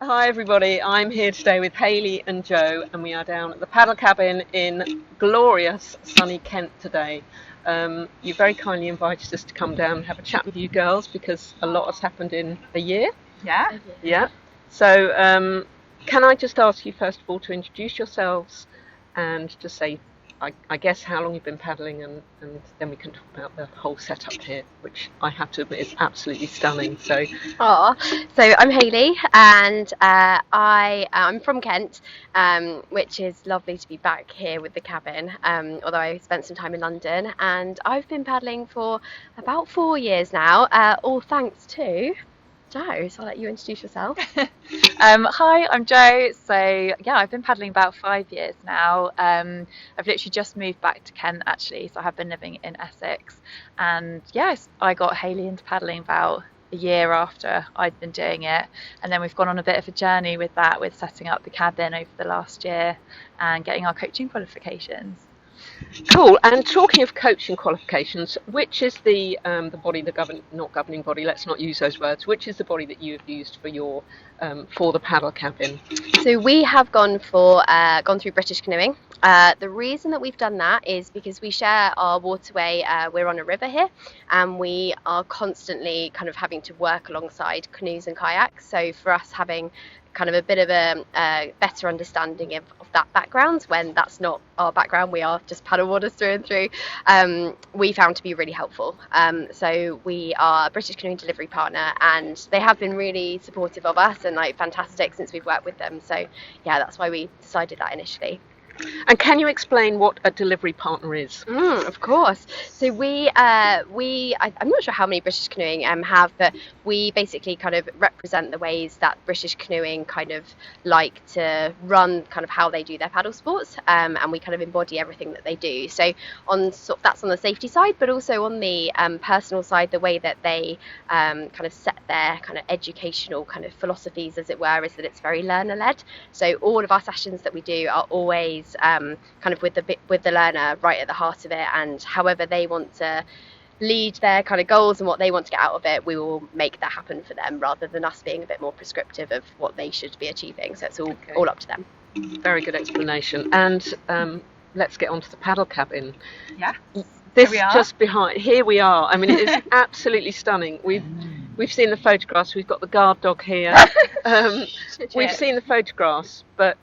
Hi everybody, I'm here today with Hayley and Jo, and we are down at the paddle cabin in glorious sunny Kent today. You very kindly invited us to come down and have a chat with you girls because a lot has happened in a year. Yeah. Yeah. So can I just ask you first of all to introduce yourselves and just say, I guess, how long you've been paddling, and then we can talk about the whole setup here, which I have to admit is absolutely stunning. So So I'm Hayley, and I'm from Kent, which is lovely to be back here with the cabin. Although I spent some time in London, and I've been paddling for about 4 years now. All thanks to Jo. So I'll let you introduce yourself. Hi, I'm Jo. So yeah, I've been paddling about 5 years now. I've literally just moved back to Kent actually, so I have been living in Essex. And yes, I got Hayley into paddling about a year after I'd been doing it, and then we've gone on a bit of a journey with that, with setting up the cabin over the last year and getting our coaching qualifications. cool. And talking of coaching qualifications, which is the body, not governing body? Let's not use those words. Which is the body that you have used for your for the paddle cabin? So we have gone through British Canoeing. The reason that we've done that is because we share our waterway. We're on a river here, and we are constantly kind of having to work alongside canoes and kayaks. So for us, having kind of a bit of a better understanding of that background, when that's not our background, we are just paddleboarders through and through, we found to be really helpful. So we are a British Canoeing delivery partner, and they have been really supportive of us and like fantastic since we've worked with them. So yeah, that's why we decided that initially. And can you explain what a delivery partner is? Of course. So I'm not sure how many British Canoeing have, but we basically kind of represent the ways that British Canoeing kind of like to run, kind of how they do their paddle sports, and we kind of embody everything that they do. So that's on the safety side, but also on the personal side, the way that they kind of set their kind of educational kind of philosophies, as it were, is that it's very learner-led. So all of our sessions that we do are always kind of with the learner right at the heart of it, and however they want to lead their kind of goals and what they want to get out of it, we will make that happen for them, rather than us being a bit more prescriptive of what they should be achieving. So it's all up to them. Very good explanation. And let's get on to the paddle cabin. Yeah. This just behind, here we are. I mean, it is absolutely stunning. We've seen the photographs. We've got the guard dog here. We've seen the photographs, but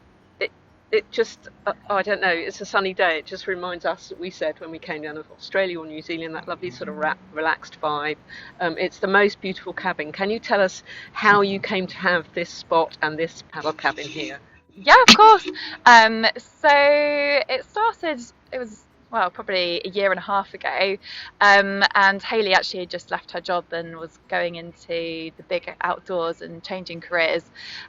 it just, I don't know, it's a sunny day. It just reminds us, we said when we came down of Australia or New Zealand, that lovely sort of relaxed vibe. It's the most beautiful cabin. Can you tell us how you came to have this spot and this paddle cabin here? Yeah, of course. So it started, it was probably a year and a half ago, and Hayley actually had just left her job and was going into the big outdoors and changing careers,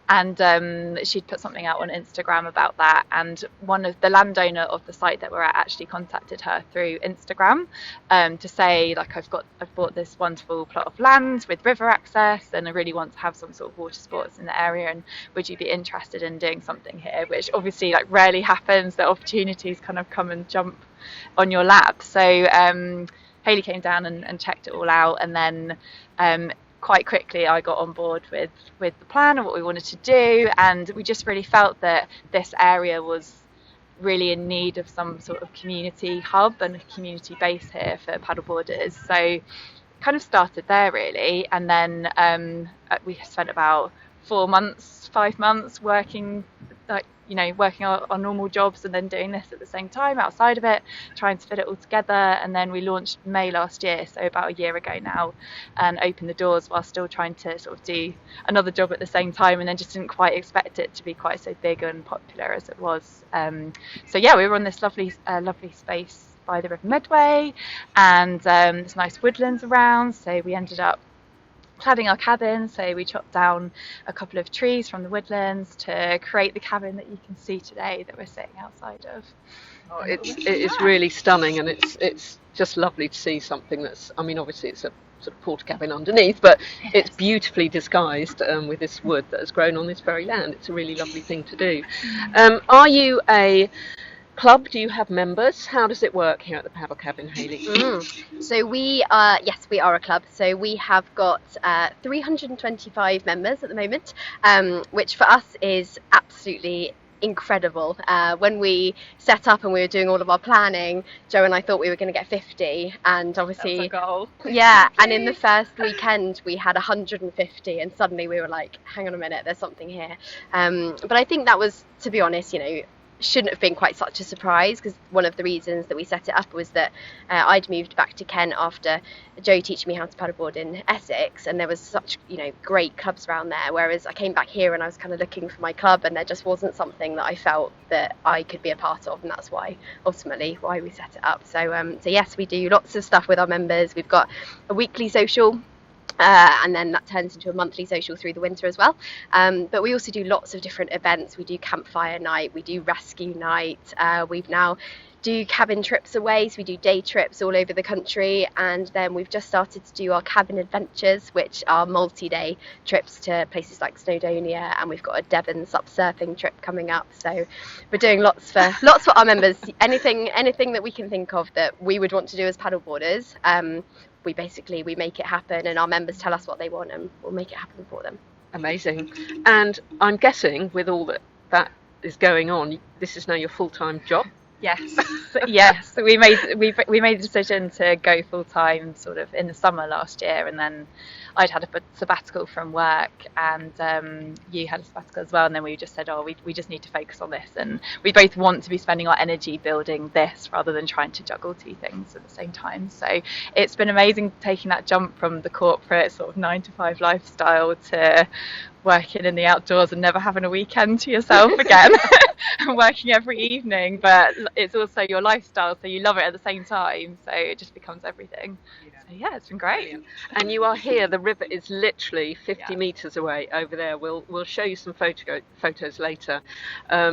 and she'd put something out on Instagram about that, and one of the landowner of the site that we're at actually contacted her through Instagram to say, like, I've bought this wonderful plot of land with river access, and I really want to have some sort of water sports in the area, and would you be interested in doing something here? Which obviously like rarely happens, that opportunities kind of come and jump on your lap. So Hayley came down and checked it all out, and then quite quickly I got on board with the plan and what we wanted to do, and we just really felt that this area was really in need of some sort of community hub and a community base here for paddleboarders. So kind of started there really, and then we spent about 5 months working our normal jobs and then doing this at the same time outside of it, trying to fit it all together. And then we launched May last year, so about a year ago now, and opened the doors while still trying to sort of do another job at the same time, and then just didn't quite expect it to be quite so big and popular as it was. So yeah, we were on this lovely space by the River Medway, and there's nice woodlands around, so we ended up cladding our cabin. So we chopped down a couple of trees from the woodlands to create the cabin that you can see today that we're sitting outside of. Oh, it is really stunning, and it's just lovely to see something that's, I mean, obviously it's a sort of porta cabin underneath, but it's beautifully disguised with this wood that has grown on this very land. It's a really lovely thing to do. Are you a club? Do you have members? How does it work here at the Paddle Cabin, Hayley? So we are a club. So we have got 325 members at the moment, which for us is absolutely incredible. When we set up and we were doing all of our planning, Jo and I thought we were going to get 50, and obviously that's our goal. Yeah, and in the first weekend we had 150, and suddenly we were like, hang on a minute, there's something here. But I think that was, to be honest, shouldn't have been quite such a surprise, because one of the reasons that we set it up was that I'd moved back to Kent after Jo teaching me how to paddleboard in Essex, and there was such great clubs around there, whereas I came back here and I was kind of looking for my club, and there just wasn't something that I felt that I could be a part of, and that's why ultimately we set it up. So yes, we do lots of stuff with our members. We've got a weekly social, and then that turns into a monthly social through the winter as well. But we also do lots of different events. We do campfire night, we do rescue night, we've now do cabin trips away, so we do day trips all over the country, and then we've just started to do our cabin adventures, which are multi-day trips to places like Snowdonia, and we've got a Devon SUP surfing trip coming up. So we're doing lots for our members. Anything that we can think of that we would want to do as paddleboarders, we make it happen, and our members tell us what they want and we'll make it happen for them. Amazing. And I'm guessing with all that is going on, this is now your full-time job? Yes. We made the decision to go full time sort of in the summer last year, and then I'd had a sabbatical from work, and you had a sabbatical as well, and then we just said, we just need to focus on this, and we both want to be spending our energy building this rather than trying to juggle two things at the same time. So it's been amazing taking that jump from the corporate sort of 9-to-5 lifestyle to working in the outdoors and never having a weekend to yourself again and working every evening, but it's also your lifestyle, so you love it at the same time, so it just becomes everything. So yeah, it's been great. Brilliant. And you are here, the river is literally 50 metres away over there. We'll show you some photos later.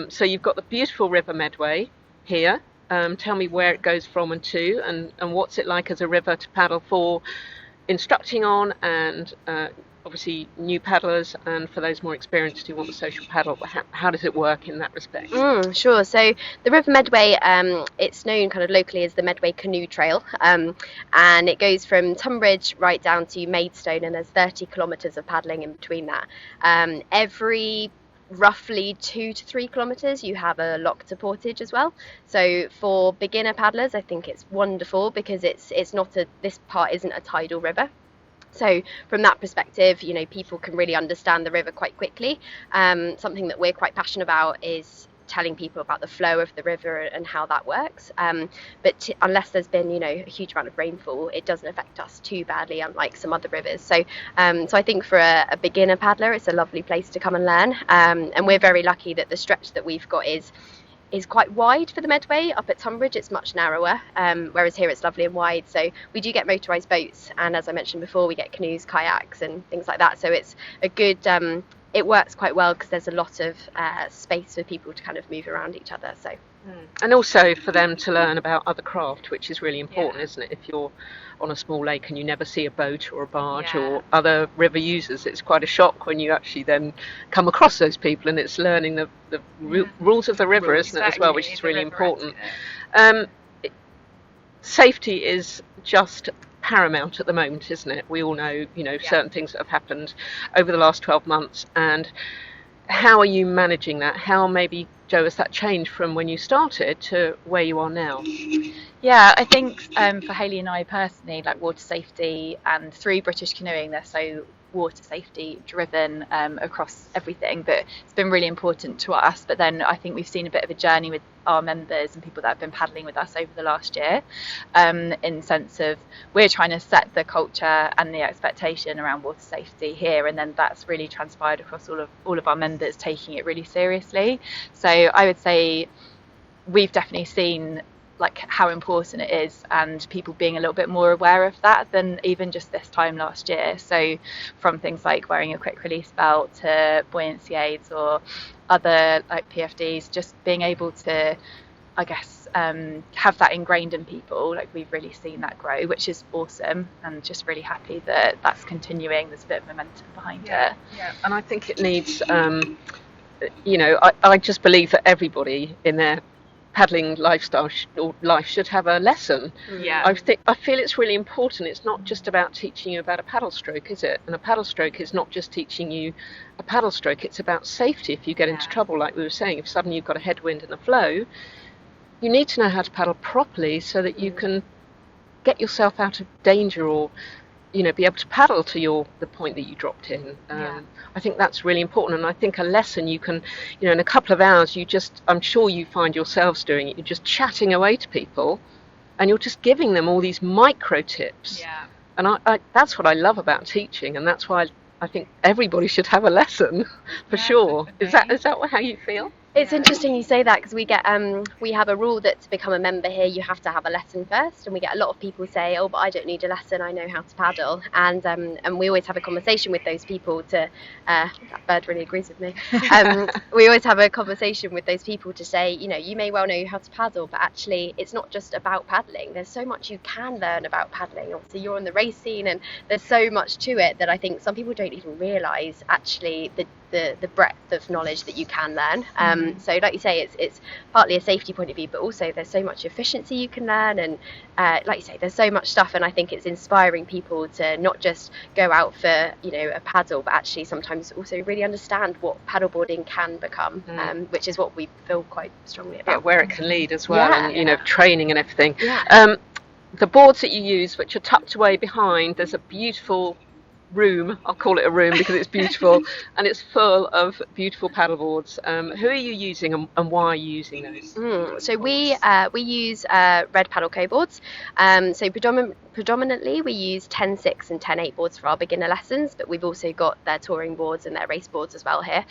So you've got the beautiful river Medway here. Tell me where it goes from and to, and what's it like as a river to paddle for instructing on, and obviously new paddlers, and for those more experienced who want the social paddle. How does it work in that respect? Sure. So the River Medway, it's known kind of locally as the Medway Canoe Trail, and it goes from Tunbridge right down to Maidstone, and there's 30 kilometres of paddling in between that. Every roughly 2 to 3 kilometres you have a lock to portage as well. So for beginner paddlers, I think it's wonderful, because this part isn't a tidal river. So from that perspective, people can really understand the river quite quickly. Something that we're quite passionate about is telling people about the flow of the river and how that works. But unless there's been, a huge amount of rainfall, it doesn't affect us too badly, unlike some other rivers. So I think for a beginner paddler, it's a lovely place to come and learn. And we're very lucky that the stretch that we've got is quite wide for the Medway. Up at Tunbridge it's much narrower, whereas here it's lovely and wide. So we do get motorised boats, and as I mentioned before, we get canoes, kayaks and things like that. So it's a good, it works quite well because there's a lot of space for people to kind of move around each other. So and also for them to learn about other craft, which is really important, isn't it? If you're on a small lake and you never see a boat or a barge or other river users, it's quite a shock when you actually then come across those people, and it's learning the rules of the river, isn't it, as well, which is really important. Safety is just paramount at the moment, isn't it? We all know, certain things that have happened over the last 12 months, and how are you managing that? How maybe, Jo, has that changed from when you started to where you are now? Yeah, I think for Hayley and I personally, like water safety, and through British Canoeing, they're so water safety driven across everything, but it's been really important to us. But then I think we've seen a bit of a journey with our members and people that have been paddling with us over the last year, in sense of we're trying to set the culture and the expectation around water safety here, and then that's really transpired across all of our members taking it really seriously. So I would say we've definitely seen like how important it is, and people being a little bit more aware of that than even just this time last year. So from things like wearing a quick release belt to buoyancy aids or other like PFDs, just being able to, I guess, have that ingrained in people, like we've really seen that grow, which is awesome, and just really happy that that's continuing. There's a bit of momentum behind it. Yeah, and I think it needs, I just believe that everybody in their paddling lifestyle or life should have a lesson. Yeah. I feel it's really important. It's not just about teaching you about a paddle stroke, is it? And a paddle stroke is not just teaching you a paddle stroke. It's about safety. If you get into trouble, like we were saying, if suddenly you've got a headwind and a flow, you need to know how to paddle properly so that you can get yourself out of danger, or be able to paddle to the point that you dropped in. I think that's really important, and I think a lesson you can, in a couple of hours, I'm sure you find yourselves doing it. You're just chatting away to people, and you're just giving them all these micro tips. Yeah. And I that's what I love about teaching, and that's why I think everybody should have a lesson for sure. Definitely. Is that how you feel? It's interesting you say that, because we have a rule that to become a member here you have to have a lesson first, and we get a lot of people say, oh, but I don't need a lesson, I know how to paddle, and we always have a conversation with those people that bird really agrees with me. We always have a conversation with those people to say, you may well know how to paddle, but actually it's not just about paddling. There's so much you can learn about paddling. Obviously you're on the race scene, and there's so much to it that I think some people don't even realise actually the breadth of knowledge that you can learn. So like you say, it's partly a safety point of view, but also there's so much efficiency you can learn, and like you say, there's so much stuff, and I think it's inspiring people to not just go out for a paddle, but actually sometimes also really understand what paddleboarding can become, which is what we feel quite strongly about. Yeah, where it can lead as well, and training and everything. The boards that you use, which are tucked away behind, there's a beautiful room, I'll call it a room because it's beautiful, and it's full of beautiful paddle boards. Who are you using, and why are you using those? So we use Red Paddle Co boards. So predominantly we use 10.6 and 10.8 boards for our beginner lessons, but we've also got their touring boards and their race boards as well here.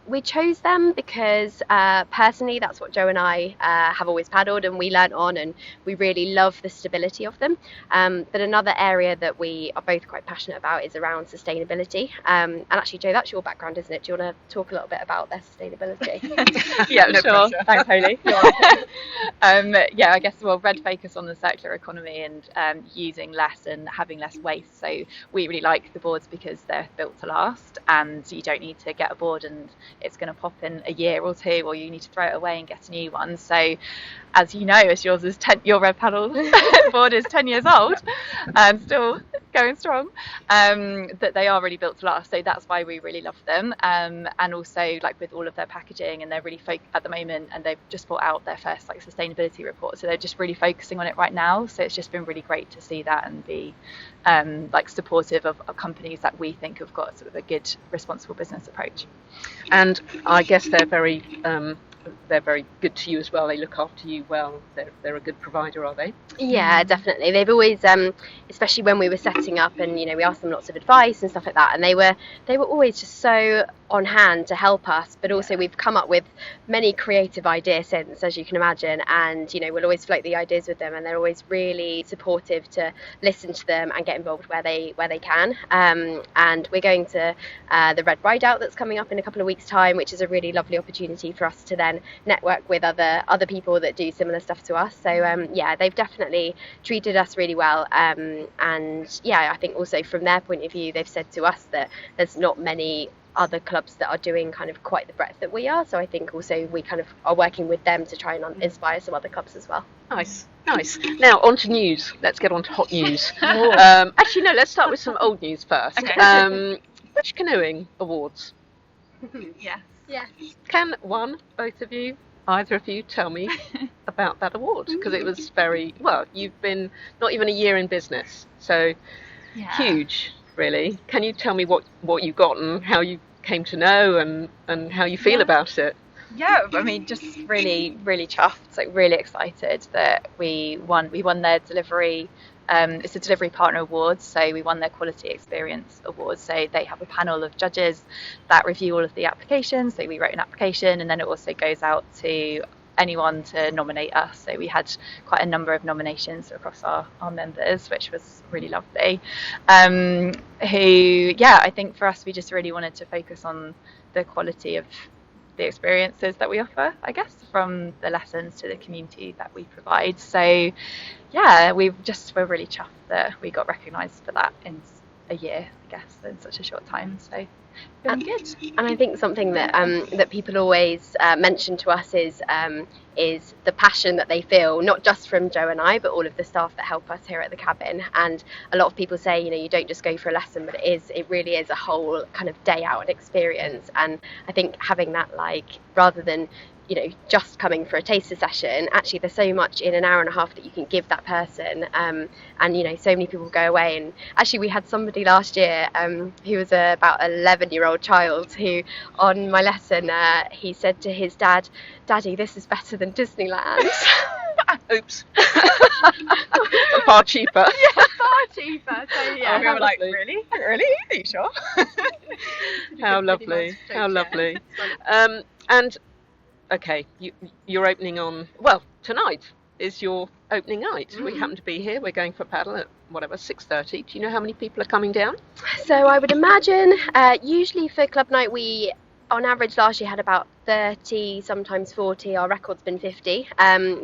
We chose them because personally that's what Jo and I have always paddled, and we learnt on, and we really love the stability of them. But another area that we are both quite passionate about is around sustainability. And actually, Jo, that's your background, isn't it? Do you want to talk a little bit about their sustainability? Yeah, no, sure. Thanks, Hayley. I guess Red focus on the circular economy and using less and having less waste. So we really like the boards because they're built to last, and you don't need to get a board and it's going to pop in a year or two, or you need to throw it away and get a new one. So as you know, as yours is your Red Paddle board is 10 years old and still going strong, that they are really built to last. So that's why we really love them, and also like with all of their packaging, and they're really at the moment, and they've just brought out their first sustainability report, so they're just really focusing on it right now. So it's just been really great to see that and be supportive of companies that we think have got sort of a good responsible business approach. And I guess they're very good to you as well. They look after you well. They're a good provider, are they? Yeah, definitely. They've always, especially when we were setting up, and we asked them lots of advice and stuff like that, and they were always just so on hand to help us. But also we've come up with many creative ideas since, as you can imagine, and we'll always float the ideas with them, and they're always really supportive to listen to them and get involved where they can. And we're going to the Red Ride Out that's coming up in a couple of weeks' time, which is a really lovely opportunity for us to then network with other people that do similar stuff to us. So they've definitely treated us really well, and I think also from their point of view, they've said to us that there's not many other clubs that are doing kind of quite the breadth that we are. So I think also we kind of are working with them to try and inspire some other clubs as well. Nice. Now on to news. Let's get on to hot news. Actually no, let's start with some old news first. Okay. British Canoeing Awards. Yes. Can both of you, either of you, tell me about that award? Because it was you've been not even a year in business, so huge, really. Can you tell me what you got and how you came to know and how you feel about it? Yeah, I mean, just really, really chuffed, really excited that we won their delivery. It's a delivery partner award, so we won their quality experience award. So they have a panel of judges that review all of the applications. So we wrote an application, and then it also goes out to anyone to nominate us. So we had quite a number of nominations across our members, which was really lovely. I think for us, we just really wanted to focus on the quality of the experiences that we offer, I guess, from the lessons to the community that we provide. So we're really chuffed that we got recognised for that a year, I guess, in such a short time. So feeling good. And I think something that that people always mention to us is the passion that they feel, not just from Jo and I, but all of the staff that help us here at the cabin. And a lot of people say, you don't just go for a lesson, but it really is a whole kind of day out experience. And I think having that, like, rather than just coming for a taster session, actually there's so much in an hour and a half that you can give that person, and so many people go away. And actually we had somebody last year who was about 11-year-old child who on my lesson he said to his dad, "Daddy, this is better than Disneyland." Oops. Far cheaper. Yeah, far cheaper. So yeah, we were like, really? Are you sure? How lovely. And okay, you're opening on, tonight is your opening night. We happen to be here. We're going for paddle at 6:30. Do you know how many people are coming down? So I would imagine usually for club night we on average last year had about 30, sometimes 40. Our record's been 50.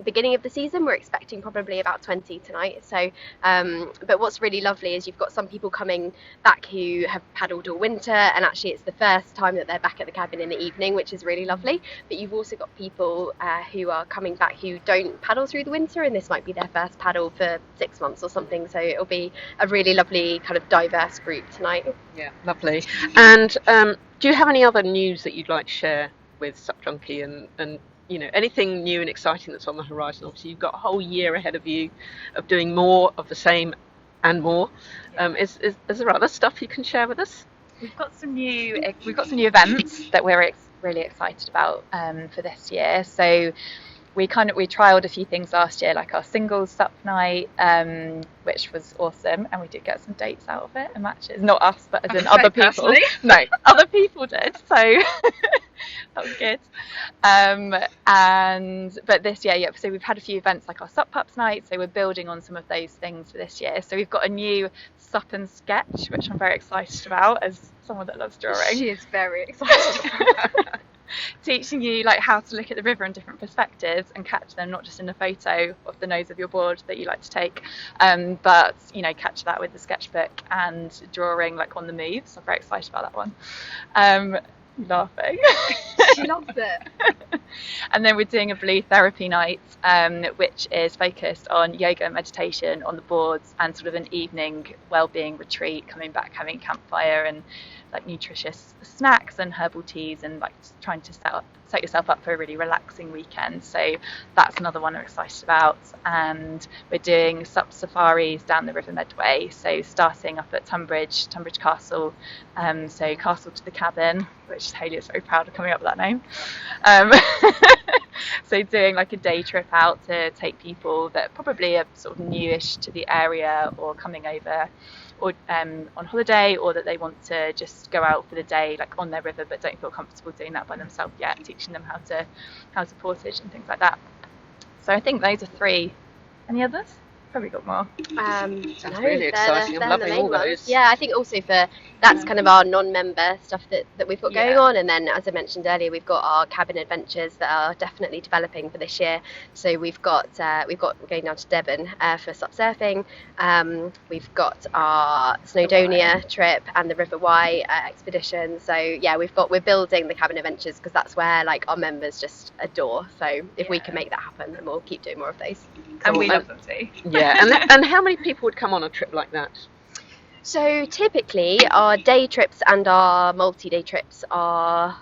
Beginning of the season we're expecting probably about 20 tonight. So but what's really lovely is you've got some people coming back who have paddled all winter, and actually it's the first time that they're back at the cabin in the evening, which is really lovely. But you've also got people who are coming back who don't paddle through the winter, and this might be their first paddle for 6 months or something. So it'll be a really lovely kind of diverse group tonight. Yeah, lovely. And do you have any other news that you'd like to share with SUPjunkie and anything new and exciting that's on the horizon? Obviously you've got a whole year ahead of you of doing more of the same and more. Is there other stuff you can share with us? We've got some new events that we're really excited about for this year. So we trialled a few things last year, like our singles SUP night, which was awesome, and we did get some dates out of it and matches. Not us, but as in other people. Personally? No, other people did. So that was good. But this year, so we've had a few events like our SUP Pups night. So we're building on some of those things for this year. So we've got a new SUP and sketch, which I'm very excited about as someone that loves drawing. She is very excited. Teaching you like how to look at the river in different perspectives and catch them, not just in the photo of the nose of your board that you like to take, but catch that with the sketchbook and drawing like on the move. So I'm very excited about that one. Laughing. She loves it. And then we're doing a blue therapy night, which is focused on yoga and meditation on the boards, and sort of an evening well-being retreat, coming back, having a campfire and like nutritious snacks and herbal teas, and like trying to set yourself up for a really relaxing weekend. So that's another one I'm excited about. And we're doing SUP safaris down the River Medway, so starting up at Tunbridge Castle, so Castle to the Cabin, which Hayley is very proud of coming up with that name. So doing like a day trip out to take people that probably are sort of newish to the area or coming over or on holiday, or that they want to just go out for the day like on their river but don't feel comfortable doing that by themselves yet, teaching them how to portage and things like that. So I think those are 3. Any others? Probably got more. Sounds really exciting. I'm loving all those. Yeah, I think also that's kind of our non-member stuff that we've got going on. And then, as I mentioned earlier, we've got our cabin adventures that are definitely developing for this year. So we're going down to Devon for SUP surfing. We've got our Snowdonia trip and the River Wye expedition. So yeah, we're building the cabin adventures because that's where like our members just adore. So if we can make that happen, then we'll keep doing more of those. And we love them too. Yeah, and how many people would come on a trip like that? So typically our day trips and our multi-day trips are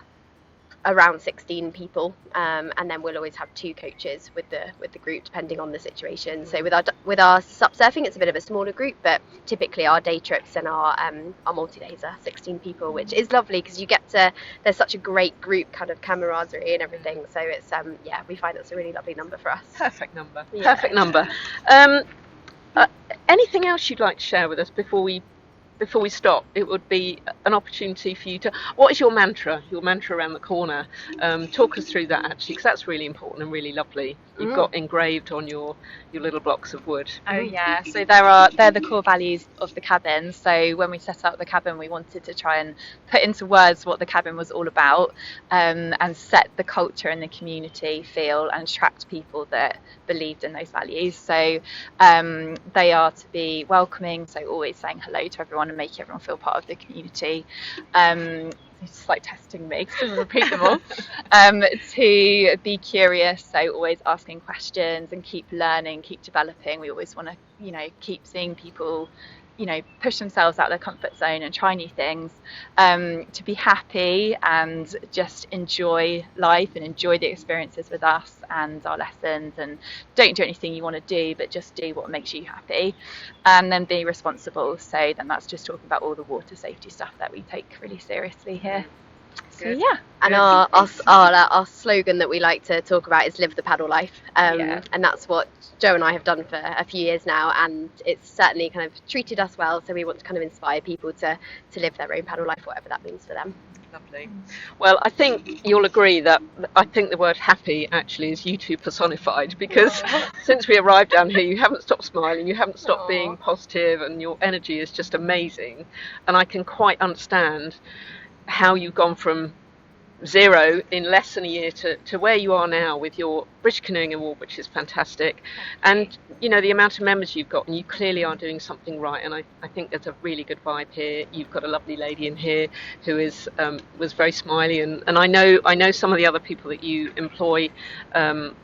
around 16 people, and then we'll always have 2 coaches with the group depending on the situation. So with our SUP surfing it's a bit of a smaller group, but typically our day trips and our multi-days are 16 people, which is lovely because there's such a great group kind of camaraderie and everything. So it's we find that's a really lovely number for us. Perfect number. Anything else you'd like to share with us before we stop? It would be an opportunity for you to. What is your mantra? Your mantra around the corner. Talk us through that actually, because that's really important and really lovely. You've got engraved on your little blocks of wood. Oh yeah. So they're the core values of the cabin. So when we set up the cabin, we wanted to try and put into words what the cabin was all about, and set the culture and the community feel and attract people that believed in those values. So they are to be welcoming, so always saying hello to everyone and make everyone feel part of the community. It's just like testing me because I repeat them all. To be curious, so always asking questions and keep learning, keep developing. We always want to, keep seeing people, push themselves out of their comfort zone and try new things. To be happy and just enjoy life and enjoy the experiences with us and our lessons, and don't do anything you want to do, but just do what makes you happy. And then be responsible. So then that's just talking about all the water safety stuff that we take really seriously here. So yeah, and our slogan that we like to talk about is live the paddle life, and that's what Jo and I have done for a few years now, and it's certainly kind of treated us well. So we want to kind of inspire people to live their own paddle life, whatever that means for them. Lovely. Well, I think you'll agree that I think the word happy actually is you two personified, because since we arrived down here, you haven't stopped smiling, you haven't stopped being positive, and your energy is just amazing. And I can quite understand how you've gone from zero in less than a year to where you are now with your British Canoeing Award, which is fantastic. And the amount of members you've got, and you clearly are doing something right. And I think there's a really good vibe here. You've got a lovely lady in here who was very smiley, and I know some of the other people that you employ, and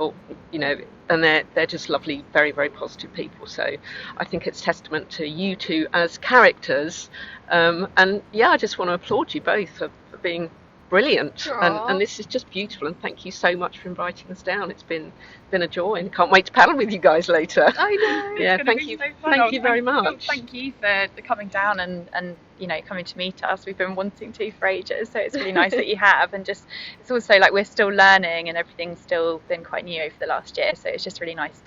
they're just lovely, very, very positive people. So I think it's testament to you two as characters, and I just want to applaud you both for being brilliant. And this is just beautiful, and thank you so much for inviting us down. It's been a joy, and can't wait to paddle with you guys later. I know. Yeah, thank you. So thank you very much. Thank you for coming down and coming to meet us. We've been wanting to for ages, so it's really nice that you have. And just, it's also like we're still learning, and everything's still been quite new over the last year. So it's just really nice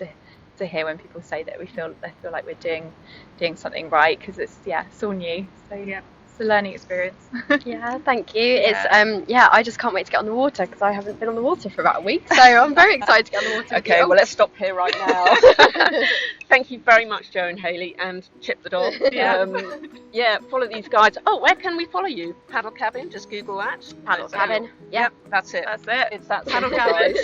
to hear when people say that they feel like we're doing something right, because it's all new. So yeah. A learning experience. Yeah, thank you. It's I just can't wait to get on the water, because I haven't been on the water for about a week, so I'm very excited to get on the water. Okay, well, let's stop here right now. Thank you very much, Jo and Hayley, and Chip the dog. Follow these guys. Oh, where can we follow you? Paddle Cabin, just Google that. Paddle Cabin. Yep, that's it. It's that Paddle Cabin.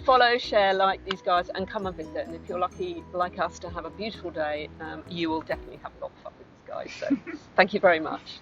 Follow, share, like these guys, and come and visit. And if you're lucky like us to have a beautiful day, you will definitely have a lot of fun with these guys. So thank you very much.